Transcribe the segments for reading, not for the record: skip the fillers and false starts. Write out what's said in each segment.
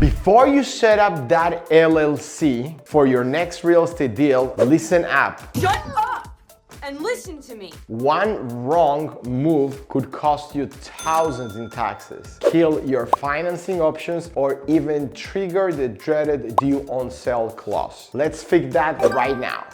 Before you set up that LLC for your next real estate deal, listen up. Shut up and listen to me. One wrong move could cost you thousands in taxes, kill your financing options, or even trigger the dreaded due on sale clause. Let's fix that right now.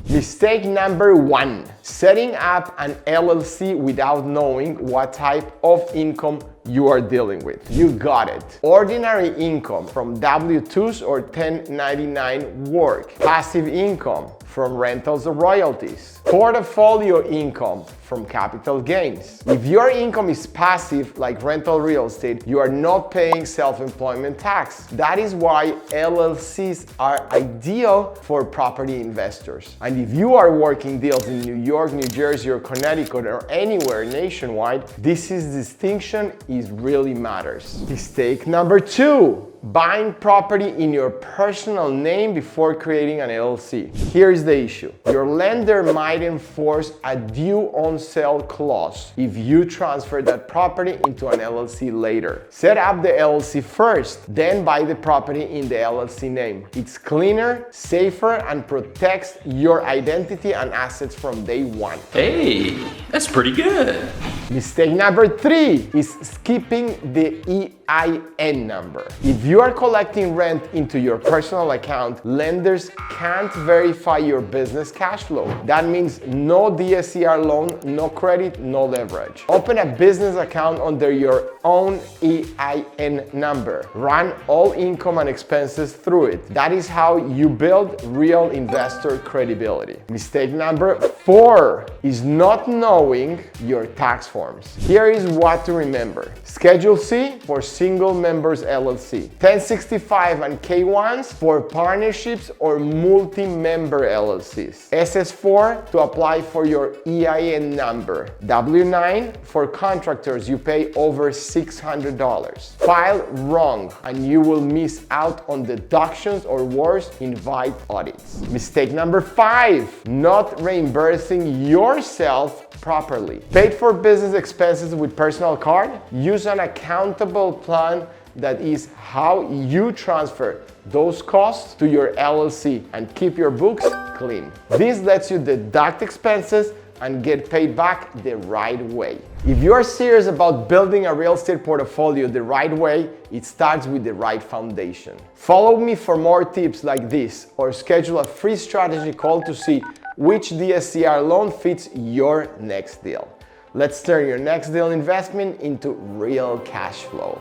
Mistake number 1, setting up an LLC without knowing what type of income you are dealing with. You got it. Ordinary income from W-2s or 1099 work. Passive income from rentals or royalties. Portfolio income from capital gains. If your income is passive, like rental real estate, you are not paying self-employment tax. That is why LLCs are ideal for property investors. And if you are working deals in New York, New Jersey, or Connecticut, or anywhere nationwide, this distinction really matters. Mistake number 2, buying property in your personal name before creating an LLC. Here's the issue. Your lender might enforce a due on sale clause if you transfer that property into an LLC later. Set up the LLC first, then buy the property in the LLC name. It's cleaner, safer, and protects your identity and assets from day one. Hey, that's pretty good. Mistake number 3 is skipping the EIN number. If you are collecting rent into your personal account, lenders can't verify your business cash flow. That means no DSCR loan, no credit, no leverage. Open a business account under your own EIN number. Run all income and expenses through it. That is how you build real investor credibility. Mistake number 4 is not knowing your tax forms. Here is what to remember. Schedule C for single members LLC. 1065 and K1s for partnerships or multi-member LLCs. SS4 to apply for your EIN number. W9 for contractors you pay over $600. File wrong and you will miss out on deductions or worse, invite audits. Mistake number 5, not reimbursing yourself properly. Paid for business expenses with personal card? Use an accountable plan that is how you transfer those costs to your LLC and keep your books clean. This lets you deduct expenses and get paid back the right way. If you are serious about building a real estate portfolio the right way, it starts with the right foundation. Follow me for more tips like this or schedule a free strategy call to see which DSCR loan fits your next deal. Let's turn your next deal investment into real cash flow.